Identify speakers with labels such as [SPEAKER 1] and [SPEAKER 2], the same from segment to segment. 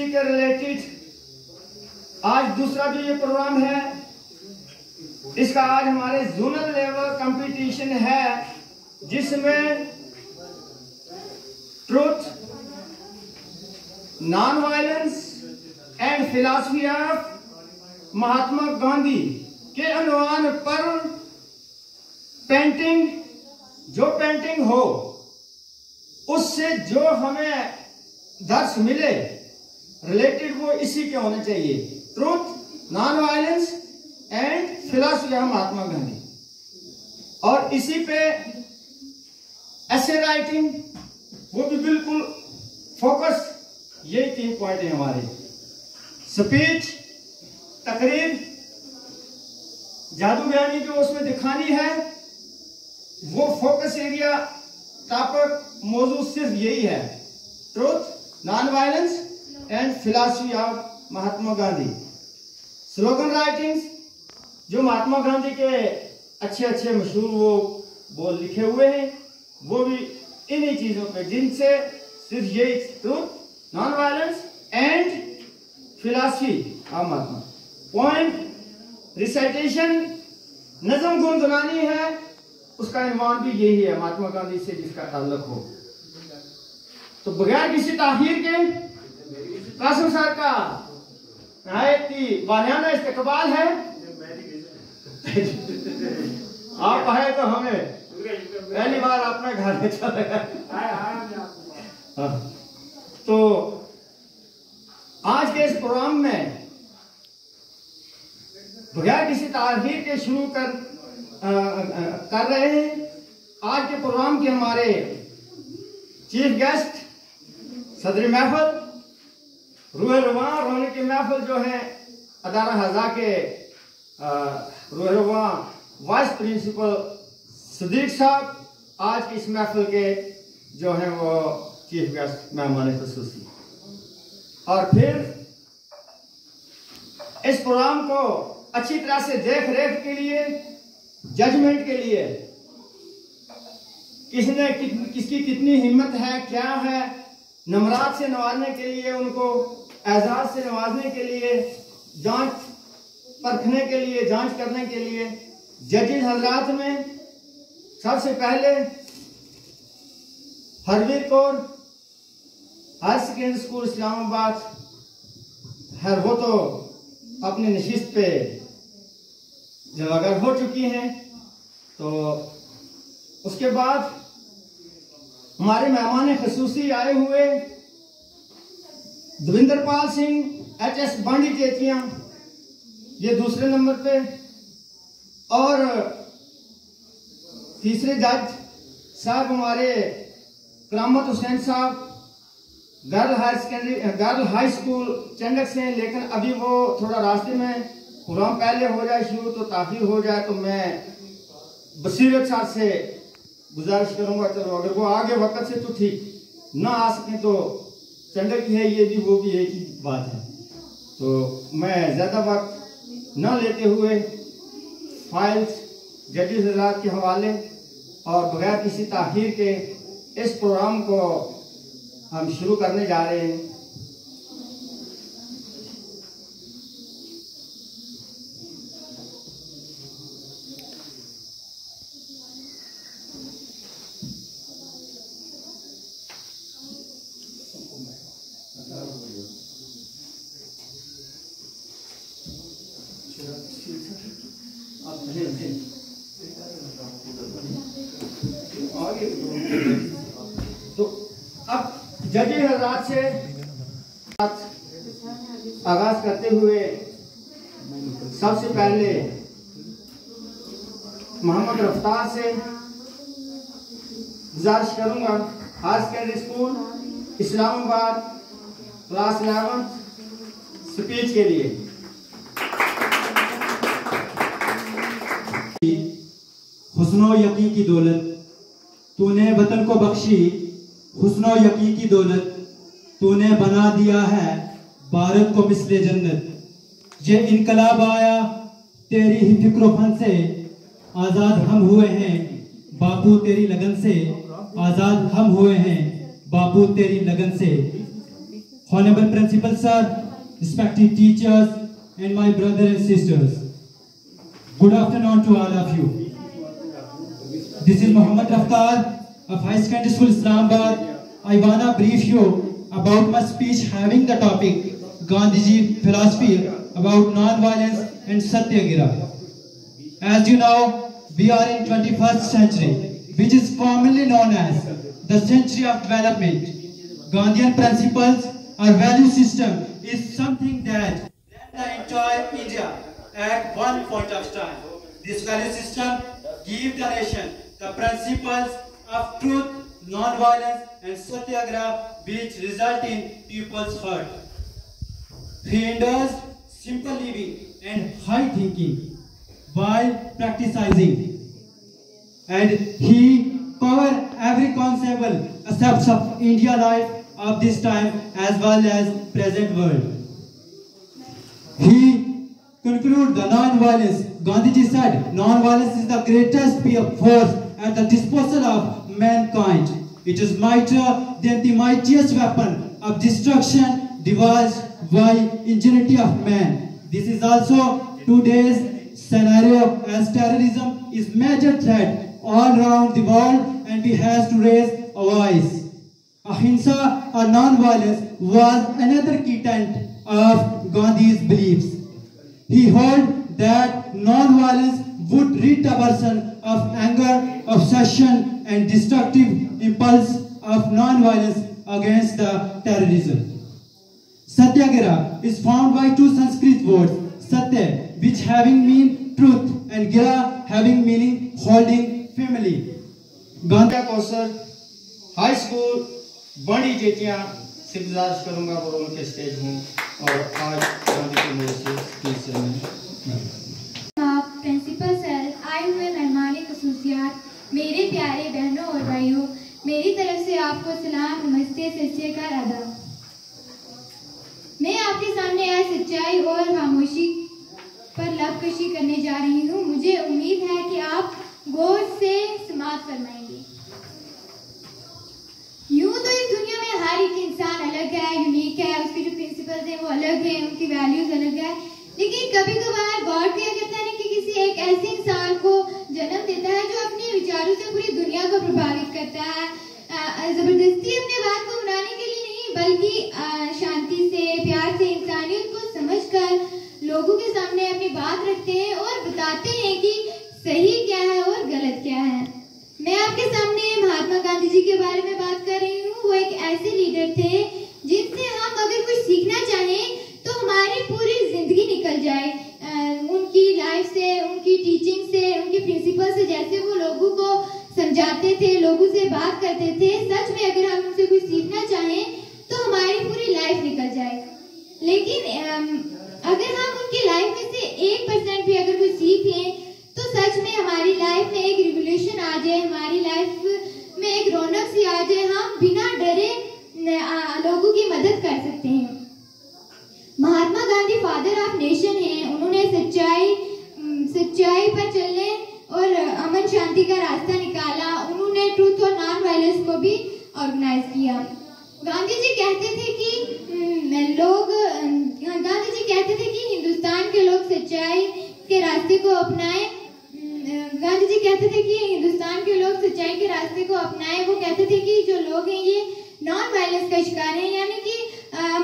[SPEAKER 1] इसी के रिलेटेड आज दूसरा जो ये प्रोग्राम है, इसका आज हमारे जोनल लेवल कंपटीशन है, जिसमें truth, non violence and philosophy of Mahatma Gandhi के अनुमान पर पेंटिंग, जो पेंटिंग हो उससे जो हमें दर्श मिले रिलेटेड वो इसी के होने चाहिए। Truth, non violence and philosophy of Mahatma Gandhi. और इसी पे एसे राइटिंग, वो भी बिल्कुल फोकस, ये 3 पॉइंट है हमारे। स्पीच, तकरीर, जादू बयानी जो उसमें दिखानी है, वो फोकस एरिया टॉपिक मौजूद सिर्फ यही है, truth, non violence and philosophy of Mahatma Gandhi. Slogan writings, जो महात्मा गांधी के अच्छे अच्छे मशहूर वो बोल लिखे हुए हैं, वो भी इन्हीं चीजों पे, जिनसे सिर्फ यही truth, non violence and philosophy of Mahatma. Point recitation, नज़म गुनगुनानी है, उसका इन्वान भी यही है, महात्मा गांधी से जिसका ताल्लुक हो। तो बगैर किसी ताखीर के कासिम सर का नहायत ही वाहियाना इस्तकबाल है। आप आए तो हमें पहली बार अपने घर में चले गए। तो आज के इस प्रोग्राम में बगैर किसी ताखीर के शुरू कर रहे हैं। आज के प्रोग्राम के हमारे चीफ गेस्ट सदर महफिल, रूह रवां रोने की महफिल जो है अदारा हज़ा के रूह रवां वाइस प्रिंसिपल सदीक साहब, आज की इस महफिल के जो है वो चीफ गेस्ट मेहमान खुसूसी। और फिर इस प्रोग्राम को अच्छी तरह से देख रेख के लिए, जजमेंट के लिए, किसकी कितनी हिम्मत है, क्या है, नमरात से नवाजने के लिए, उनको एजाज से नवाजने के लिए, जांच परखने के लिए, जांच करने के लिए जजेस हजरात में सबसे पहले Harvir Kaur, higher secondary school Islamabad, हर वो तो अपनी नशिस्त पे जवागर हो चुकी हैं। तो उसके बाद हमारे मेहमान खुसूसी आए हुए दविंदरपाल सिंह HS बांडी चेतिया, ये दूसरे नंबर पे, और तीसरे जज साहब हमारे करामत हुसैन साहब, गर्ल हाई स्कूल चंडक से, लेकिन अभी वो थोड़ा रास्ते में, प्रोग्राम पहले हो जाए शुरू तो ताखिर हो जाए, तो मैं बसीरत साहब से गुजारिश करूंगा, चलो अगर वो आगे वक्त से तो ठीक, ना आ सके तो चंडक की है ये भी, वो भी एक ही बात है। तो मैं ज़्यादा वक्त न लेते हुए फाइल्स जजेस हज़रात के हवाले और बगैर किसी ताखीर के इस प्रोग्राम को हम शुरू करने जा रहे हैं। तो अब जजेस हज़रात से आगाज करते हुए सबसे पहले मोहम्मद रफ्तार से गुजारिश करूंगा, higher secondary school Islamabad, class 11 speech के लिए।
[SPEAKER 2] हुस्नो यकीन की दौलत तूने वतन को बख्शी, हुस्नो यकीन की दौलत तूने बना दिया है भारत को मिसले जन्नत। ये इनकलाब आया तेरी ही फिक्र फन से, आजाद हम हुए हैं बापू तेरी लगन से, आजाद हम हुए हैं बापू तेरी लगन से। Honorable Principal Sir, respected teachers, and my brothers and sisters. Good afternoon to all of you. This is Muhammad Raftar of High Secondary School Islamabad. I wanna brief you about my speech having the topic Gandhiji philosophy about non-violence and Satyagraha. As you know, we are in 21st century, which is commonly known as the century of development. Gandhian principles or value system is something that the entire India at one point of time. This value system gives the nation the principles of truth, non-violence and Satyagraha, which result in people's heart. He endorsed simple living and high thinking while practicing, and he covered every conceivable aspect of India life of this time as well as present world. He concluded the non-violence. Gandhiji said, non-violence is the greatest force at the disposal of mankind. It is mightier than the mightiest weapon of destruction devised by ingenuity of man. This is also today's scenario, as terrorism is major threat all around the world and we have to raise a voice. Ahimsa or non-violence was another key tenet of Gandhi's beliefs. He held that non-violence would rid a person of anger, obsession and destructive impulse of non-violence against the terrorism. Satyagraha is formed by two Sanskrit words, Satya, which having mean truth, and Gira having meaning holding firmly.
[SPEAKER 1] Gandhi Kausar high school बड़ी जेटियां से गुजारिश करूंगा वो उनके stage हूँ और आज गांधी की मुझे से
[SPEAKER 3] आप प्रिंसिपल सर, आए हुए मेहमान खसूसियात, मेरे प्यारे बहनों और भाइयों, मेरी तरफ से आपको सलाम, नमस्ते, सत श्री अकाल, आदाब। मैं आपके सामने आज सच्चाई और खामोशी पर लबकशी करने जा रही हूँ। मुझे उम्मीद है कि आप गौर से समाअत फरमाएंगे। यूं तो इस दुनिया में हर एक इंसान अलग है, यूनिक है, उसके जो प्रिंसिपल्स हैं वो अलग हैं, उनकी वैल्यूज अलग है, लेकिन कभी कभार गौर किया जाता है कि किसी एक ऐसे इंसान को जन्म देता है जो अपने विचारों से पूरी दुनिया को प्रभावित करता है। जबरदस्ती अपने बात को मनाने के लिए नहीं, बल्कि शांति से, प्यार से, इंसानियत को समझकर लोगों के सामने अपनी बात रखते हैं और बताते हैं कि सही क्या है और गलत क्या है। मैं आपके सामने महात्मा गांधी जी के बारे में बात कर रही हूँ। वो एक ऐसे लीडर थे जिनसे हम अगर कुछ सीखना चाहें तो हमारी पूरी जिंदगी निकल जाए। उनकी लाइफ से, उनकी टीचिंग से, उनके प्रिंसिपल से, जैसे वो लोगों को समझाते थे, लोगों से बात करते थे, सच में अगर हम उनसे कुछ सीखना चाहें तो हमारी पूरी लाइफ निकल जाए। लेकिन अगर हम उनकी लाइफ में से 1% भी अगर कुछ सीख लें तो सच में हमारी लाइफ में एक रिवोल्यूशन आ जाए, हमारी लाइफ में एक रौनक सी आ जाए, हम बिना डरे लोगों की मदद कर सकते हैं। Mahatma Gandhi father of nation हैं। उन्होंने सच्चाई पर चलने और अमन शांति का रास्ता निकाला। उन्होंने ट्रूथ और नॉन वायलेंस को भी ऑर्गेनाइज किया। गांधी जी कहते थे कि हिंदुस्तान के लोग सच्चाई के रास्ते को अपनाएं। गांधी जी कहते थे कि हिंदुस्तान के लोग सच्चाई के रास्ते को अपनाएं। वो कहते थे कि जो लोग हैं ये नॉन वायलेंस का शिकार हैं, यानी कि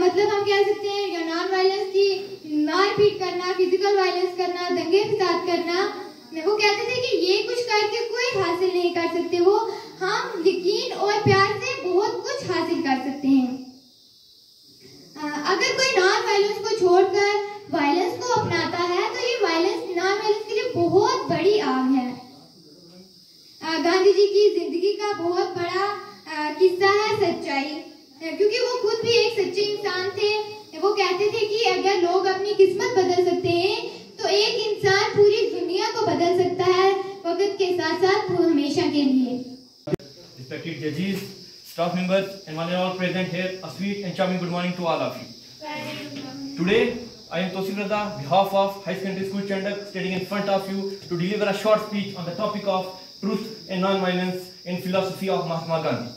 [SPEAKER 3] मतलब हम कह सकते हैं नॉन वायलेंस की मारपीट करना, फिजिकल वायलेंस करना, दंगे फसाद करना। वो कहते थे कि ये कुछ करके कोई हासिल नहीं कर सकते, वो हम यकीन और प्यार से बहुत कुछ हासिल कर सकते हैं। अगर कोई नॉन वायलेंस को छोड़कर वायलेंस को अपनाता है तो ये वायलेंस नॉन वायलेंस के लिए बहुत बड़ी आग है। गांधी जी की जिंदगी का बहुत बड़ा किस्सा है सच्चाई, क्योंकि वो खुद भी एक सच्चे इंसान थे। वो कहते थे कि अगर लोग अपनी किस्मत बदल सकते हैं तो एक इंसान पूरी दुनिया को बदल सकता है, वक्त के साथ साथ हमेशा के लिए।
[SPEAKER 4] Respected judges, staff members, and one and all present here, a sweet and charming good morning to all of you. Today, I am Tosif Raza, on behalf of High Secondary School Chandak, standing in front of you to deliver a short speech on the topic of truth and non-violence in philosophy of Mahatma Gandhi.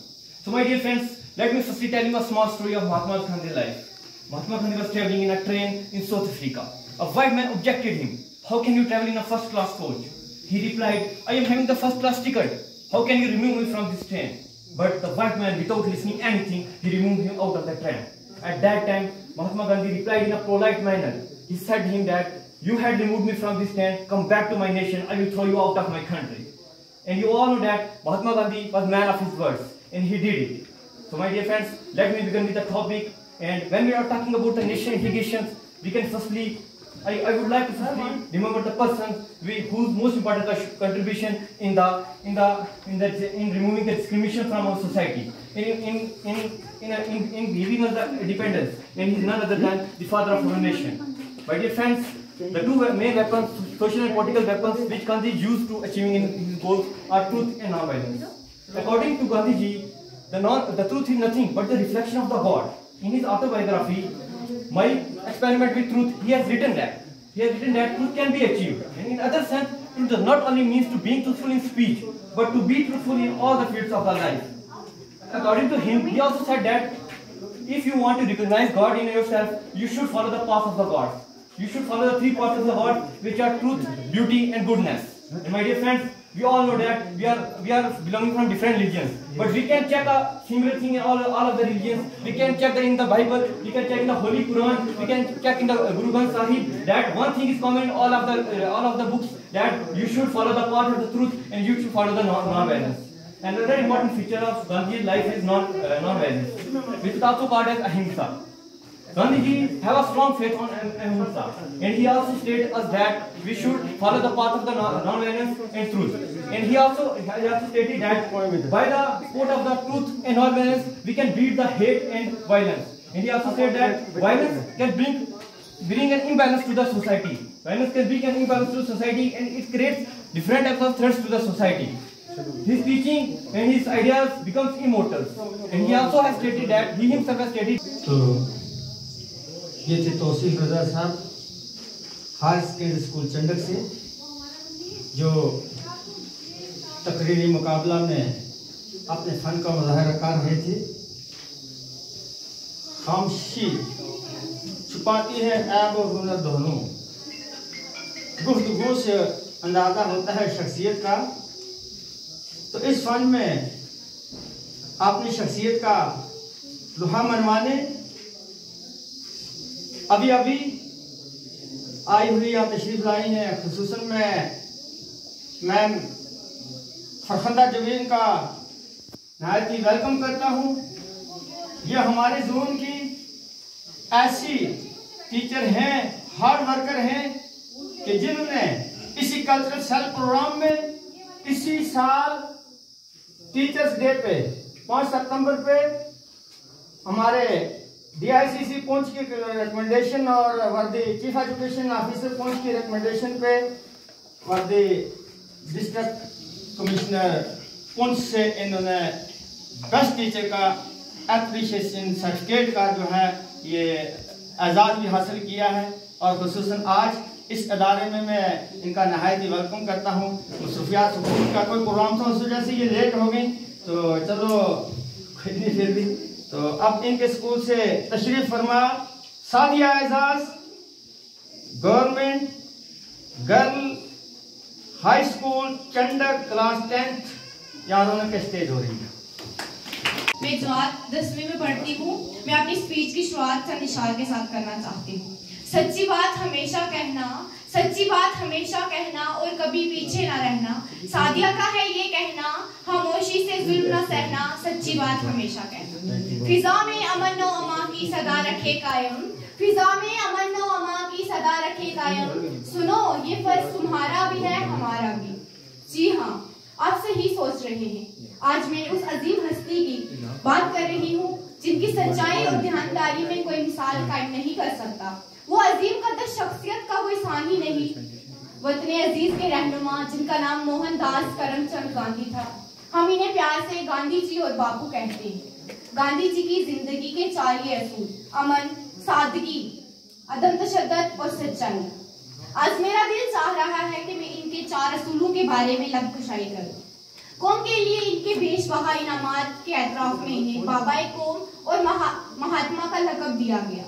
[SPEAKER 4] So, my dear friends, let me firstly tell you a small story of Mahatma Gandhi's life. Mahatma Gandhi was traveling in a train in South Africa. A white man objected him. How can you travel in a first class coach? He replied, I am having the first class ticket. How can you remove me from this train? But the white man, without listening anything, he removed him out of the train. At that time, Mahatma Gandhi replied in a polite manner. He said to him that, you had removed me from this train, come back to my nation, I will throw you out of my country. And you all know that Mahatma Gandhi was man of his words, and he did it. So my dear friends, let me begin with the topic. And when we are talking about the nation integrations, we can firstly, I would like to firstly remember the person whose most important contribution in removing the discrimination from our society, in giving us the independence, and he is none other than the father of our nation. My dear friends, the two main weapons, social and political weapons, which Gandhi used to achieving in his goals are truth and non-violence. According to Gandhiji, the truth is nothing but the reflection of the God. In his autobiography, My Experiment with Truth, he has written that truth can be achieved. And in other sense, truth does not only means to being truthful in speech, but to be truthful in all the fields of our life. According to him, he also said that if you want to recognize God in yourself, you should follow the path of the God. You should follow the three paths of the God, which are truth, beauty, and goodness. And my dear friends, we all know that we are belonging from different religions, but we can check a similar thing in all of the religions. We can check in the Bible, we can check in the Holy Quran, we can check in the Guru Granth Sahib. That one thing is common in all of the books, that you should follow the path of the truth and you should follow the non-violence. Another important feature of Gandhi's life is non-violence, which is also called as ahimsa. Gandhiji have a strong faith on ahimsa, and he also stated us that we should follow the path of the non-violence and truth. And he also stated that by the support of the truth and non-violence, we can beat the hate and violence. And he also said that violence can bring an imbalance to the society. Violence can bring an imbalance to society, and it creates different types of threats to the society. His teaching and his ideas becomes immortal. And he also has stated that he himself has stated.
[SPEAKER 1] So, ये थे तौसीफ रज़ा साहब higher secondary school Chandak से, जो तकरीरी मुकाबला में अपने फ़न का मुज़ाहरा कर रहे थे। खामोशी छुपाती है ऐब और हुनर दोनों, गुफ्तगू से अंदाज़ा होता है शख्सियत का। तो इस फ़न में अपनी शख्सियत का लुहा मनवाने अभी आई हुई या तशरीफ लाई है, खुसूसन मैं फरखंदा जवीन का नहायत ही वेलकम करता हूँ। ये हमारे जोन की ऐसी टीचर हैं, हार्ड वर्कर हैं, कि जिन्होंने इसी कल्चरल सेल प्रोग्राम में इसी साल टीचर्स डे पे 5 सितंबर पे हमारे DICC पुंछ की रिकमेंडेशन और वर्दी चीफ एजुकेशन ऑफिसर पुंछ की रिकमेंडेशन पे वर्दी डिस्ट्रिक्ट कमिश्नर पुंछ से इन्होंने बेस्ट टीचर का एप्रिशिएशन सर्टिफिकेट का जो है ये एजाज़ भी हासिल किया है। और खुसूसन आज इस अदारे में मैं इनका नहायत ही वेलकम करता हूँ। मसरूफियात हुकूमत का कोई प्रोग्राम था, उस वजह से ये लेट हो गई, तो चलो कोई नहीं, फिर भी तो अब इनके स्कूल से तशरीफ फरमा Sadia Ejaz government girl high school Chandak class 10th यहाँ दोनों के स्टेज हो रही है।
[SPEAKER 5] मैं जमात 10वीं में पढ़ती हूँ। मैं अपनी स्पीच की शुरुआत चंद इशार के साथ करना चाहती हूँ। सच्ची बात हमेशा कहना, सच्ची बात हमेशा कहना और कभी पीछे ना रहना। सादिया का है ये कहना, खामोशी से जुल्म न सहना, सच्ची बात हमेशा कहना। फिजा में अमन व अमा की सदा रखे कायम, फिजा में अमन व अमा की सदा रखे कायम। सुनो ये फर्ज तुम्हारा भी है हमारा भी। जी हाँ, आप सही सोच रहे हैं। आज मैं उस अजीम हस्ती की बात कर रही हूँ जिनकी सच्चाई और ध्यानदारी में कोई मिसाल कायम नहीं कर सकता। वो अजीम कदर शख्सियत का कोई सानी नहीं, वतने अजीज के रहनुमा जिनका नाम मोहनदास करमचंद गांधी था। हम इन्हें प्यार से गांधी जी और बापू कहते हैं। गांधी जी की जिंदगी के 4 ये असूल, अमन, सादगी, अदम तशद्दुद और सच्चाई। आज मेरा दिल चाह रहा है कि मैं इनके 4 असूलों के बारे में लब कुशाई करूं। कौम के लिए इनके बेशबहा इनामात के एतराफ में इन्हें बाबाए कौम और महात्मा का लक़ब दिया गया।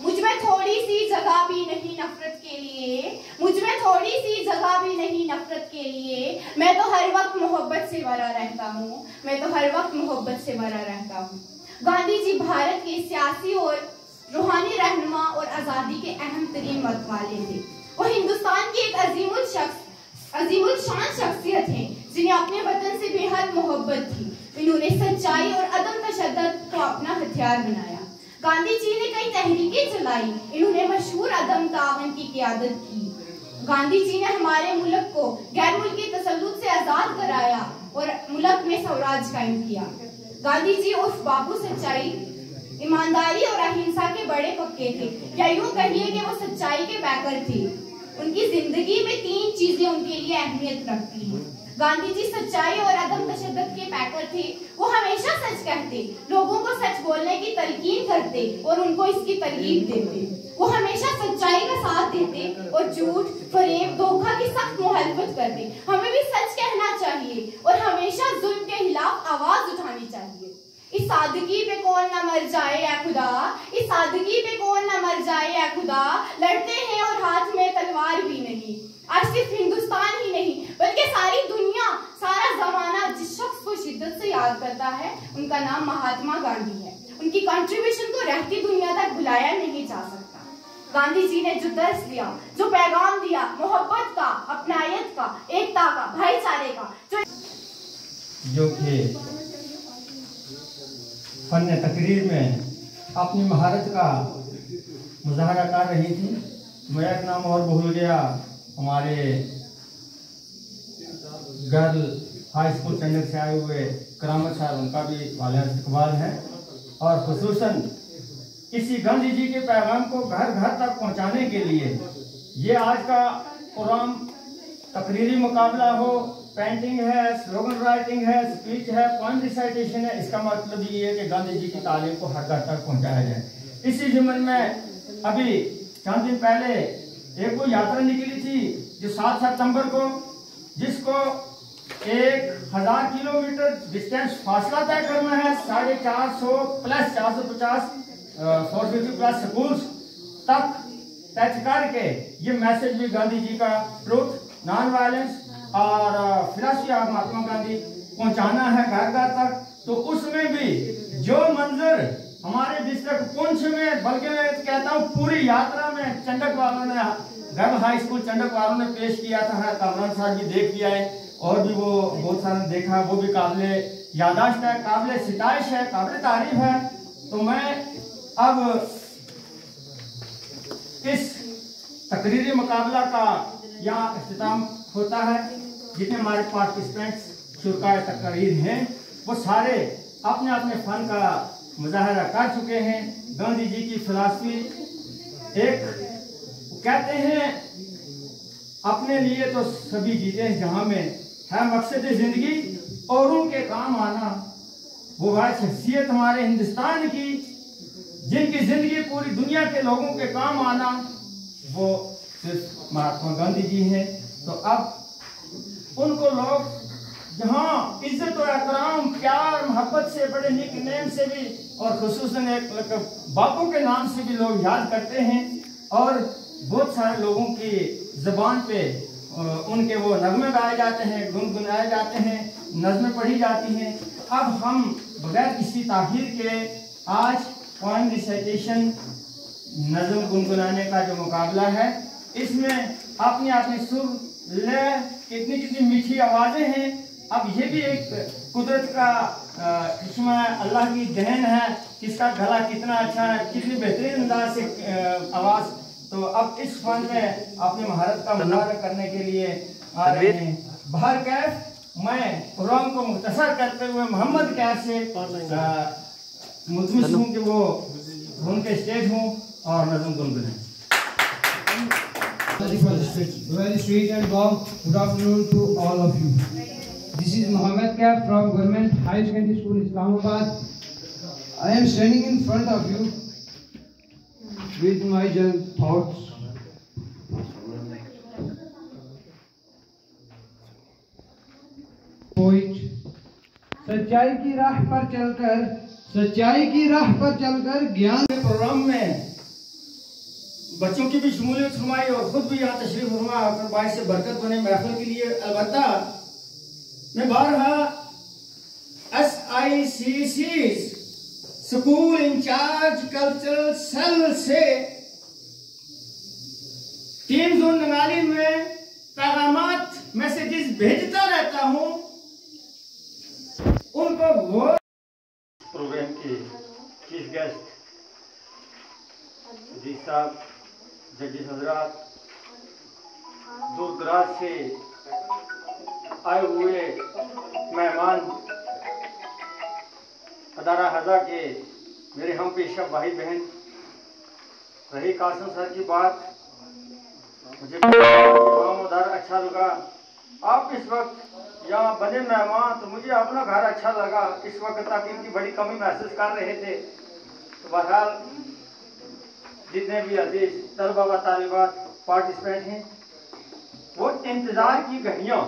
[SPEAKER 5] मुझ में थोड़ी सी जगह भी नहीं नफरत के लिए, मुझ में थोड़ी सी जगह भी नहीं नफरत के लिए। मैं तो हर वक्त मोहब्बत से भरा रहता हूँ, मैं तो हर वक्त मोहब्बत से भरा रहता हूँ। गांधी जी भारत के सियासी और रूहानी रहनुमा और आजादी के अहम तरीन मत वाले थे। वो हिंदुस्तान की एक अजीमुल शान शख्सियत है जिन्हें अपने वतन से बेहद मोहब्बत थी। इन्होंने सच्चाई और अदम तशद्दुद को अपना हथियार बनाया। गांधी जी ने कई तहरीकें चलाई, इन्होंने मशहूर अदम तावन की क़यादत की। गांधी जी ने हमारे मुल्क को गैर मुल्की तसल्लुत से आजाद कराया और मुल्क में स्वराज कायम किया। गांधी जी उर्फ बापू सच्चाई, ईमानदारी और अहिंसा के बड़े पक्के थे, या यूं कहिए कि वो सच्चाई के बैकर थे। उनकी जिंदगी में 3 चीजें उनके लिए अहमियत रखती हैं। गांधी जी सच्चाई और अदम तशद्दुद के पैकर थे। वो हमेशा सच कहते, लोगों को सच बोलने की तलकीन करते और उनको इसकी तरगीब देते। वो हमेशा सच्चाई का साथ देते और झूठ, फरेब, धोखा की सख्त मुखालफत करते। हमें भी सच कहना चाहिए और हमेशा जुल्म के खिलाफ आवाज उठानी चाहिए। इस सादगी पे कौन न मर जाए या खुदा, इस सादगी पे कौन न मर जाए या खुदा। लड़ते हैं और हाथ में तलवार भी नहीं। आज सिर्फ हिंदुस्तान ही नहीं बल्कि सारी दुनिया, सारा जमाना जिस शख्स को शिद्दत से याद करता है उनका नाम महात्मा गांधी है। उनकी कंट्रीब्यूशन को रहती दुनिया तक भुलाया नहीं जा सकता। गांधी जी ने जो दर्स दिया, जो पैगाम दिया, मोहब्बत का, अपनायत का, एकता का, भाईचारे का,
[SPEAKER 1] जो कि फन तकरीर में अपनी महारत का मुजाहरा कर रही थी। मैं एक नाम और भूल गया, हमारे गर्ल हाई स्कूल चंडक से आए हुए करामत साहब, उनका भी वाला इस्तकबाल है। और खुसूसन किसी गांधी जी के पैगाम को घर घर तक पहुंचाने के लिए ये आज का प्रोग्राम तकरीरी मुकाबला हो, पेंटिंग है, स्लोगन राइटिंग है, स्पीच है, पोएम रिसाइटेशन है। इसका मतलब ये है कि गांधी जी की तालीम को हर घर तक पहुंचाया जाए। इसी ज़िम्मन में अभी चंद दिन पहले एक वो यात्रा निकली थी जो 7 सितंबर को, जिसको 1000 किलोमीटर डिस्टेंस फासला तय करना है, 450 प्लस 450 450 प्लस स्कूल्स तक टच करके ये मैसेज भी गांधी जी का ट्रूथ, नॉन वायलेंस और फिलॉसफी ऑफ महात्मा गांधी पहुंचाना है घर घर तक। तो उसमें भी जो मंजर हमारे डिस्ट्रिक्ट पुंछ में, बल्कि मैं कहता हूँ पूरी यात्रा में चंडक वालों ने, गर्ल हाई स्कूल चंडक वालों ने पेश किया था, कामरान साहब भी देख लिया है और भी वो बहुत सारा देखा, वो भी काबिले यादाश्त है, काबिले सिताइश है, काबिले तारीफ है। तो मैं अब इस तकरीरी मुकाबला का यहाँ इख्तिताम होता है। जितने हमारे पार्टिसिपेंट्स शुरकाए तकरीर हैं वो सारे अपने अपने फन का मुजाहरा कर चुके हैं। गांधी जी की फिलॉसफी एक कहते हैं, अपने लिए तो सभी चीजें जहां में है मकसद जिंदगी औरों के काम आना। वो वह शख्सियत हमारे हिंदुस्तान की जिनकी जिंदगी पूरी दुनिया के लोगों के काम आना, वो सिर्फ महात्मा गांधी जी हैं। तो अब उनको लोग जहाँ इज्जत और एहतराम, प्यार, मोहब्बत से, बड़े निक नेम से भी और खुसूसन एक बापू के नाम से भी लोग याद करते हैं। और बहुत सारे लोगों की ज़बान पे उनके वो नगमे गाए जाते हैं, गुनगुनाए जाते हैं, नज़में पढ़ी जाती हैं। अब हम बगैर किसी ताख़ीर के आज पोएम रिसाइटेशन, नज़म गुनगुनाने का जो मुकाबला है, इसमें अपनी अपनी सुर, लय, कितनी कितनी मीठी आवाज़ें हैं। अब ये भी एक कुदरत का इसमें अल्लाह की देन है, किसका गला कितना अच्छा है, कितनी बेहतरीन अंदाज से आवाज़। तो अब इस फन में अपनी महारत का मुजाहरा करने के लिए आ रहे हैं बाहर कैफ। मैं प्रोग्राम को मुख्तसर करते हुए मोहम्मद कैफ से मुतमिस हूँ कि वो उनके स्टेज हूँ और नज़म गुनगुनाएं।
[SPEAKER 6] Very sweet and warm good afternoon to all of you. This is Mohammed Kaif from Government High Secondary School, Islamabad. I am standing in front of you with my thoughts. Poet. सच्चाई की राह पर चलकर ज्ञान के programme में
[SPEAKER 1] बच्चों की भी शमूलियत फरमाई और खुद भी यहाँ तशरीफ फरमा कर बाइस से बरकत बने महफिल के लिए। अलबत्ता मैं बारहा SICC school incharge cultural cell से 3 जोन नगाली में पैगामात मैसेजेस भेजता रहता हूं। उनको वो प्रोग्राम के चीफ गेस्ट जी साहब, जजेस हजरात, दूर दराज से आए हुए मेहमान, अदारा हज़ा के मेरे हम पेशा भाई बहन, रही कासिम सर की बात मुझे उधर अच्छा लगा। आप इस वक्त यहाँ बने मेहमान तो मुझे अपना घर अच्छा लगा। इस वक्त तक इनकी बड़ी कमी महसूस कर रहे थे। तो बहरहाल जितने भी अजीज तलबा व तालिबात पार्टिसिपेंट हैं, वो इंतजार की घड़ियां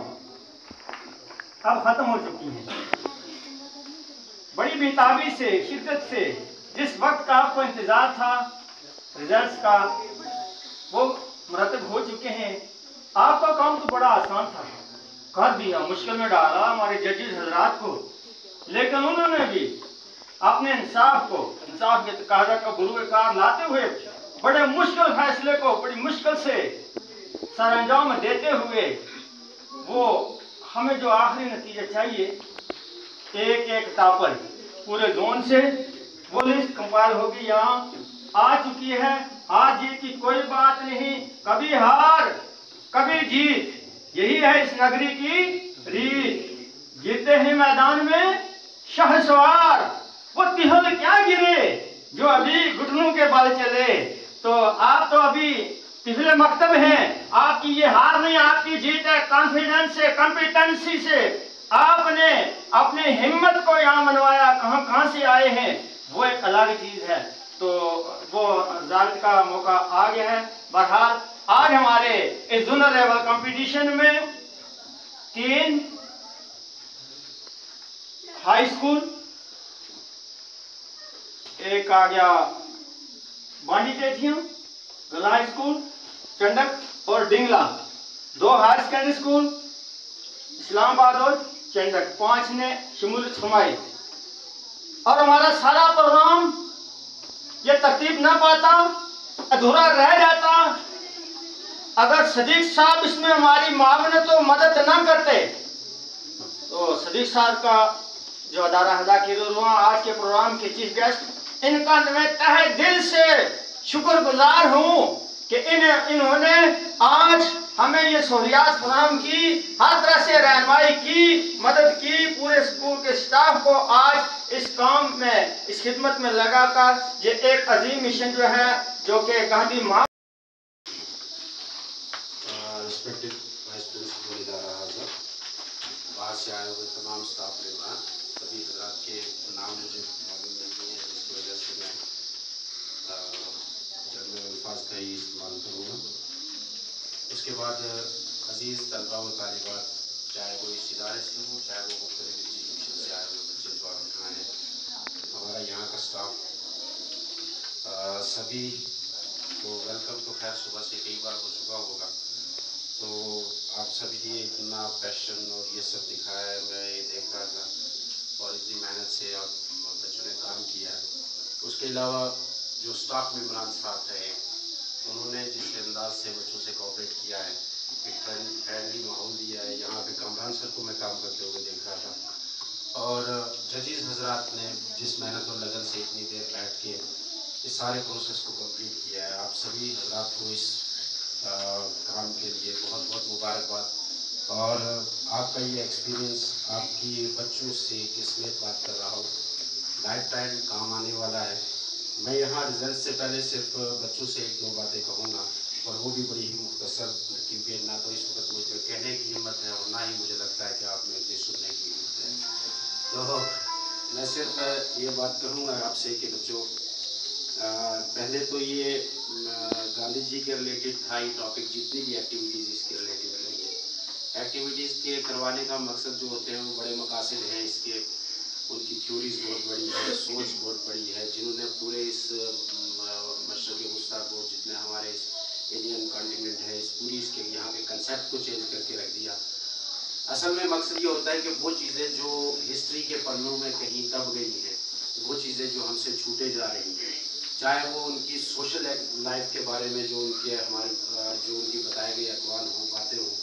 [SPEAKER 1] अब खत्म हो चुकी हैं। बड़ी बेताबी से, शिद्दत से जिस वक्त का आपको इंतजार था रिजल्ट्स का, वो मुरतब हो चुके हैं। आपका काम तो बड़ा आसान था, कर दिया, मुश्किल में डाला हमारे जजेस हजरात को, लेकिन उन्होंने भी अपने इंसाफ को, इंसाफ के तकाजा का गुरूकार लाते हुए बड़े मुश्किल फैसले को बड़ी मुश्किल से सरअंजाम देते हुए वो हमें जो आखिरी नतीजा चाहिए, एक एक टापर पूरे जोन से वो लिस्ट कंपाइल होगी, यहाँ आ चुकी है। हार जीत की कोई बात नहीं, कभी हार कभी जीत, यही है इस नगरी की रीत। जीते ही मैदान में शहसवार, वो तिहल क्या गिरे जो अभी घुटनों के बल चले। तो आप तो अभी पिछले मकतब हैं, आपकी ये हार नहीं, आपकी जीत है कॉन्फिडेंस से, कॉम्पिटेंसी से। आपने अपनी हिम्मत को यहाँ मनवाया, कहाँ से आए हैं वो एक अलग चीज है। तो वो जाहिर का मौका आ गया है। बहरहाल आज हमारे इस जोनल लेवल कंपटीशन में 3 हाई स्कूल, एक आ गया बांडी टेठियम, गला स्कूल चंडक और डिंगला, 2 हायर सेकेंडरी स्कूल इस्लामाबाद और चंडक, 5 ने शमूलियत फरमाई। और हमारा सारा प्रोग्राम ये तरतीब ना पाता, अधूरा रह जाता अगर सदीक साहब इसमें हमारी मावनत और मदद ना करते। तो सदीक साहब का जो अदारा हज़ा की रुआ आज के प्रोग्राम के चीफ गेस्ट, इनका मैं तहे दिल से शुक्रगुजार हूँ कि इन्होंने आज हमें ये सहूलियात फराहम की, हर तरह से रहनुमाई की, मदद की। पूरे स्कूल के स्टाफ को आज इस काम में, इस खिदमत में लगाकर ये एक अजीम मिशन जो है, जो कि गांधी माँ
[SPEAKER 7] रिस्पेक्टेड वाइस प्रिंसिपल इदारा हज़ा, बाहर से आए हुए तमाम स्टाफ मेंबर, सभी हजरात के नाम मुझे मालूम नहीं है, इसकी वजह से मैं जनरल अल्फाज का ही इस्तेमाल करूँगा। उसके बाद अजीज़ तलबा व तालिबात, चाहे वो इस इदारे से हो, चाहे वो मुख्तलिफ इंस्टीट्यूशन से आए हुए बच्चे जो आप यहाँ हैं, हमारा यहाँ का स्टाफ, सभी को वेलकम। तो खैर सुबह से कई बार हो चुका होगा, तो आप सभी ये इतना पैशन और ये सब दिखाया है, मैं ये देख रहा था, और इतनी मेहनत से आप बच्चों ने काम किया है। उसके अलावा जो स्टाफ मेम्बरान साथ है, उन्होंने जिस अंदाज से बच्चों से कोऑपरेट किया है, एक फ्रेंडली माहौल दिया है। यहाँ पे कामरान सर को मैं काम करते हुए देख रहा था, और जजेस हजरात ने जिस मेहनत और लगन से इतनी देर बैठ के इस सारे प्रोसेस को कंप्लीट किया है, आप सभी हजरात को इस काम के लिए बहुत बहुत मुबारकबाद। और आपका ये एक्सपीरियंस आपकी बच्चों से किस्मत बात कर रहा हूँ, लाइफ टाइम काम आने वाला है। मैं यहाँ रिजल्ट से पहले सिर्फ बच्चों से 1-2 बातें कहूँगा, और वो भी बड़ी ही मुख्तसर, क्योंकि ना तो इस वक्त मुझे कहने की हिम्मत है और ना ही मुझे लगता है कि आप मेरे सुनने की हिम्मत है। तो मैं सिर्फ ये बात करूँगा आपसे कि बच्चों, पहले तो ये गांधी जी के रिलेटेड था ये टॉपिक, जितनी भी एक्टिविटीज़ इसके रिलेटेड रही है। एक्टिविटीज़ के करवाने का मकसद जो होते हैं वो बड़े मकासद हैं इसके, उनकी थ्योरीज बहुत बड़ी है, सोच बहुत बड़ी है। जिन्होंने पूरे इस मशरक़ वस्ता को जिसने हमारे इस इंडियन कॉन्टिनेंट है, इस पूरी इसके यहाँ के कंसेप्ट को चेंज करके रख दिया। असल में मकसद ये होता है कि वो चीज़ें जो हिस्ट्री के पन्नों में कहीं दब गई हैं, वो चीज़ें जो हमसे छूटे जा रही हैं, चाहे वो उनकी सोशल लाइफ के बारे में जो उनके जो उनकी बताए गए अकवाल हों, बातें हों,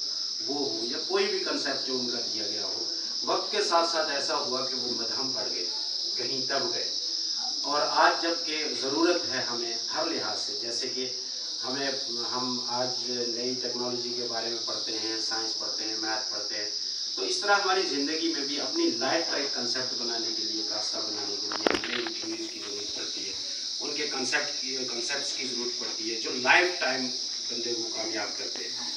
[SPEAKER 7] वो हो, या कोई भी कंसेप्ट जो उनका दिया गया हो, वक्त के साथ साथ ऐसा हुआ कि वो मध्यम पड़ गए, कहीं दब गए। और आज जबकि ज़रूरत है हमें हर लिहाज से, जैसे कि हम आज नई टेक्नोलॉजी के बारे में पढ़ते हैं, साइंस पढ़ते हैं, मैथ पढ़ते हैं, तो इस तरह हमारी ज़िंदगी में भी अपनी लाइफ का एक कंसेप्ट बनाने के लिए, रास्ता बनाने के लिए हमें इन थ्योरीज की ज़रूरत पड़ती है, उनके कंसेप्ट्स की ज़रूरत पड़ती है जो लाइफ टाइम बंदे को कामयाब करते हैं।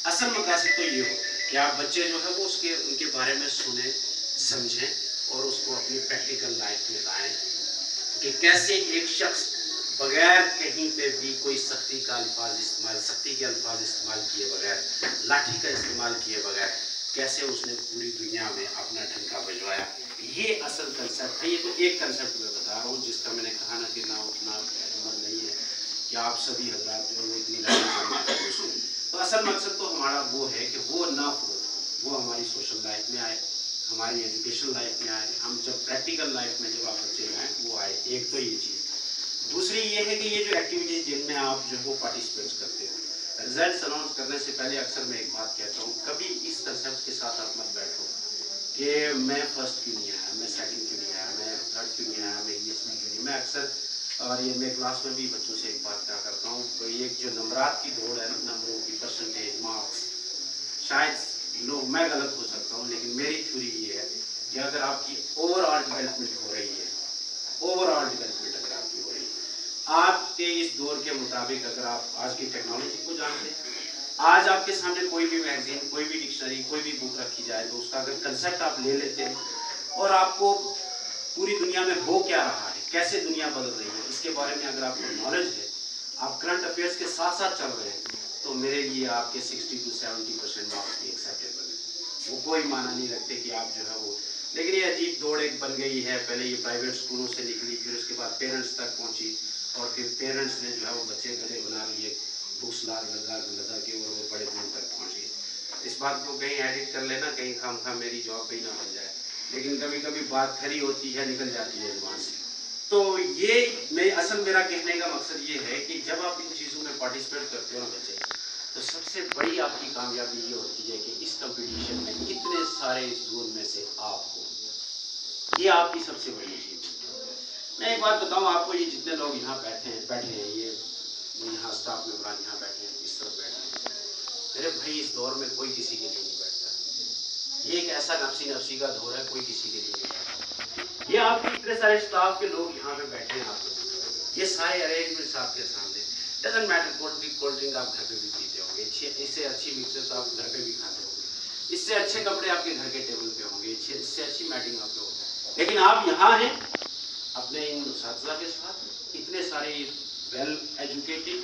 [SPEAKER 7] असल मकासद तो ये होता है कि आप बच्चे जो है वो उनके बारे में सुने, समझें और उसको अपनी प्रैक्टिकल लाइफ में लाएं कि कैसे एक शख्स बगैर कहीं पे भी कोई सख्ती के अल्फाज इस्तेमाल किए बगैर, लाठी का इस्तेमाल किए बगैर कैसे उसने पूरी दुनिया में अपना डंका बजवाया। ये असल कंसेप्ट है। ये तो एक कंसेप्ट मैं बता रहा हूँ जिसका मैंने कहा ना कि ना उतना हिम्मत नहीं है कि आप सभी हजरात जो है इतनी लाठी। तो असल मकसद तो हमारा वो है कि वो ना वो हमारी सोशल लाइफ में आए, हमारी एजुकेशन लाइफ में आए, हम जब प्रैक्टिकल लाइफ में जब आप बच्चे आए वो आए। एक तो ये चीज़। दूसरी ये है कि ये जो एक्टिविटीज़ जिनमें आप जो वो पार्टिसिपेट करते हो, रिजल्ट अनाउंस करने से पहले अक्सर मैं एक बात कहता हूँ, कभी इस कंसेप्ट के साथ आप मत बैठो कि मैं फर्स्ट क्यों नहीं आया, मैं सेकंड क्यों नहीं आया, मैं थर्ड क्यों नहीं आया, मैं इंग्लिश में क्यों नहीं। मैं अक्सर और ये मैं क्लास में भी बच्चों से एक बात क्या करता हूँ, तो ये जो नंबरात की दौड़ है, नंबरों की परसेंटेज, मार्क्स, शायद मैं गलत हो सकता हूँ, लेकिन मेरी थ्योरी ये है कि अगर आपकी ओवरऑल डेवलपमेंट हो रही है, ओवरऑल डेवलपमेंट अगर आपकी हो रही है, आपके इस दौर के मुताबिक अगर आप आज की टेक्नोलॉजी को जानते हैं, आज आपके सामने कोई भी मैगजीन, कोई भी डिक्शनरी, कोई भी बुक रखी जाए तो उसका अगर कंसेप्ट आप ले लेते हैं और आपको पूरी दुनिया में हो क्या रहा है, कैसे दुनिया बदल रही है, इसके बारे में अगर आपको नॉलेज है, आप करंट अफेयर्स के साथ साथ चल रहे हैं, तो मेरे लिए आपके 60 to 70% मार्क्स भी एक्सेप्टेबल है। वो कोई माना नहीं रखते कि आप जो है वो, लेकिन ये अजीब दौड़ एक बन गई है। पहले ये प्राइवेट स्कूलों से निकली, फिर उसके बाद पेरेंट्स तक पहुंची और फिर पेरेंट्स ने जो है वो बच्चे गले बना लिए, बुक्स लगा के और वो बड़े दूर तक पहुँच गए। इस बात को कहीं एडिट कर लेना, कहीं खामखा मेरी जॉब भी ना बन जाए, लेकिन कभी कभी बात खरी होती है, निकल जाती है जुबान से। तो ये मेरा कहने का मकसद ये है कि जब आप इन चीज़ों में पार्टिसिपेट करते हो ना बच्चे, तो सबसे बड़ी आपकी कामयाबी ये होती है कि इस कंपटीशन में इतने सारे इस जोन में से आप हो, ये आपकी सबसे बड़ी चीज़ है। मैं एक बात बताऊं आपको, ये जितने लोग यहाँ बैठे हैं, ये यहाँ स्टाफ मेंबर यहाँ बैठे हैं, इस तरफ बैठे हैं, मेरे भाई इस दौर में कोई किसी के लिए नहीं बैठता। ये एक ऐसा नफसी का दौर है, कोई किसी के लिए नहीं बैठता। ये आपके इतने सारे स्टाफ के लोग यहाँ पे बैठे हैं, आप लोग ये सारे अरेंजमेंट्स आपके सामने, डजंट मैटर कोल्ड ड्रिंक आप घर पे भी पीते होंगे, इससे अच्छी मिक्सर्स आप घर पे भी खाते होंगे, इससे अच्छे कपड़े आपके घर के टेबल पे होंगे, इससे अच्छी मैटिंग आपके होगी, लेकिन आप यहाँ हैं अपने इन उस्ताद के साथ, इतने सारे वेल एजुकेटेड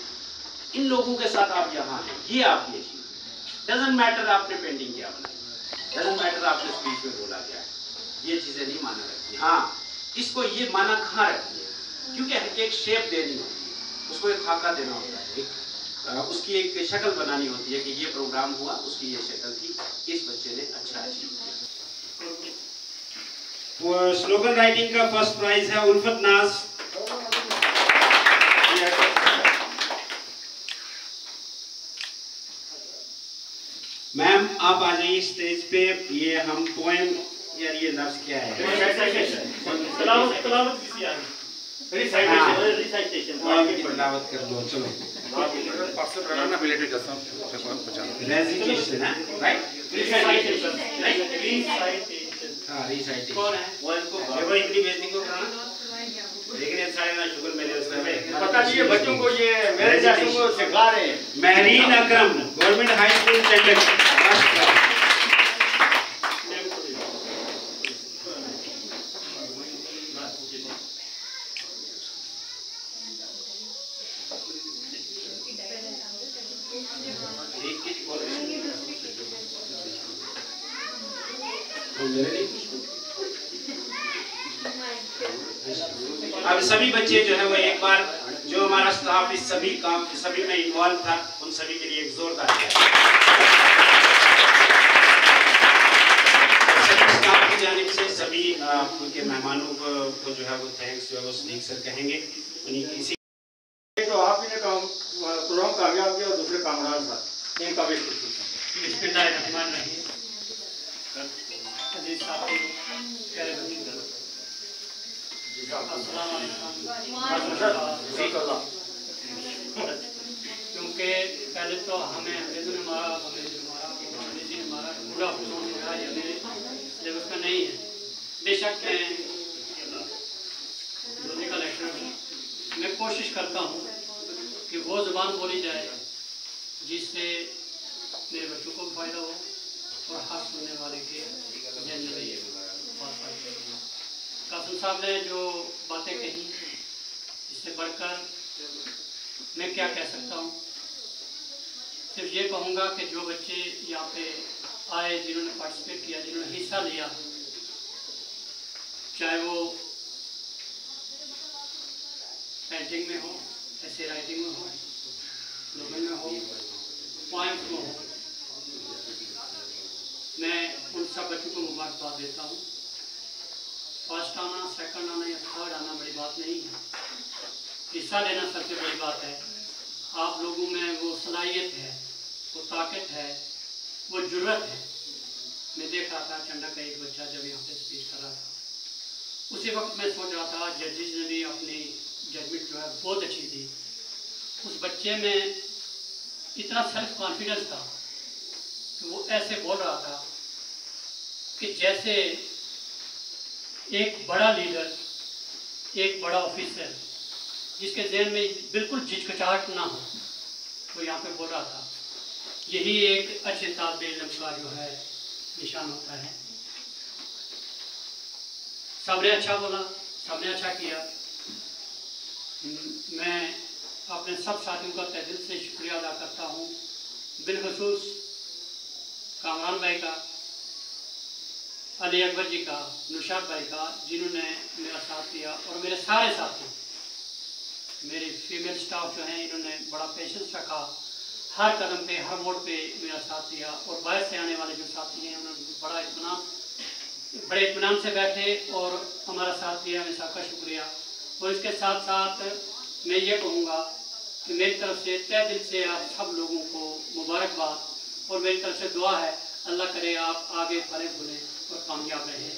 [SPEAKER 7] इन लोगों के साथ आप यहाँ हैं। ये आपकी अचीवमेंट। डजंट मैटर आपने पेंटिंग क्या बनाई, डजंट मैटर आपने स्पीच में बोला क्या है, ये चीज़ें नहीं माना रखती। हाँ, इसको ये माना कहाँ रखती है, क्योंकि एक शेप देनी होती है, उसको एक खाका देना होता है, उसकी एक शक्ल बनानी होती है कि ये प्रोग्राम हुआ, उसकी ये शक्ल थी, इस बच्चे ने अच्छा अचीव किया। स्लोगन राइटिंग का फर्स्ट प्राइज है उल्फत नाज। मैम आप आ जाइए स्टेज पे। ये हम पोएम, यार ये लफ्ज क्या है, तिलावत कर लो, चलो रेजिटेशन है, राइट, हाँ रिसाइटेशन कौन है, वो इतनी बेइज्जती को कराना, लेकिन ये सारे ना शुगर मेरे उसमें
[SPEAKER 1] पता नहीं है बच्चों को, ये मेरे जैसों को सिखा रहे हैं।
[SPEAKER 7] महरीन अकरम, गवर्नमेंट हाई स्कूल चंडक। अब सभी बच्चे जो है वो एक बार जो हमारा स्टाफ इस सभी में इन्वॉल्व था, उन सभी के लिए एक जोरदार स्टाफ की जानिब से सभी उनके मेहमानों को जो है वो थैंक्स जो है वो सदीक सर कहेंगे। उन्हीं इसी
[SPEAKER 1] तो आप ही ने प्रोग्राम कामयाब किया और दूसरे कामरान साहब इनका भी
[SPEAKER 8] क्योंकि पहले तो हमें अंग्रेजों ने मारा, अंग्रेजी ने मारा, पूरा हुजूम जो है ये सिलेबस का नहीं है। बेशक मैं दोनों का लेक्चर हूँ, मैं कोशिश करता हूँ कि वो ज़ुबान बोली जाए जिससे मेरे बच्चों को भी फायदा हो और हर सुनने वाले के जनरली कासिम साहब ने जो बातें कही, इससे बढ़कर मैं क्या कह सकता हूँ। सिर्फ ये कहूँगा कि जो बच्चे यहाँ पे आए, जिन्होंने पार्टिसिपेट किया, जिन्होंने हिस्सा लिया, चाहे वो पेंटिंग में हो, ऐसे राइटिंग में हो, स्लोगन में हो, पॉइंट में हो, मैं उन सब बच्चों को मुबारकबाद देता हूँ। फर्स्ट आना, सेकंड आना या थर्ड आना बड़ी बात नहीं है, हिस्सा लेना सबसे बड़ी बात है। आप लोगों में वो सलाहियत है, वो ताकत है, वो जुर्रत है। मैं देख रहा था चंडा का एक बच्चा जब यहाँ पे स्पीच कर रहा था, उसी वक्त मैं सोच रहा था जजेस ने भी अपनी जजमेंट जो है बहुत अच्छी थी। उस बच्चे में इतना सेल्फ कॉन्फिडेंस था कि वो ऐसे बोल रहा था कि जैसे एक बड़ा लीडर, एक बड़ा ऑफिसर जिसके ज़हन में बिल्कुल झिझकिचाहट ना हो, वो यहाँ पे बोल रहा था। यही एक अच्छे तालिबे इल्म का जो है निशान होता है। सबने अच्छा बोला, सबने अच्छा किया। मैं अपने सब साथियों का तहे दिल से शुक्रिया अदा करता हूँ, बिलखुसूस कामरान भाई का, अली अकबर जी का, नुशाद भाई का, जिन्होंने मेरा साथ दिया, और मेरे सारे साथी, मेरे फीमेल स्टाफ जो हैं, इन्होंने बड़ा पेशेंस रखा, हर कदम पे, हर मोड़ पे मेरा साथ दिया। और बाहर से आने वाले जो साथी हैं, उन्होंने बड़े इत्मीनान से बैठे और हमारा साथ दिया। मैं सबका शुक्रिया। और इसके साथ साथ मैं ये कहूँगा कि मेरी तरफ से तहे दिल से आप सब लोगों को मुबारकबाद, और मेरी तरफ से दुआ है, अल्लाह करे आप आगे फले फूलें और कामयाब रहें।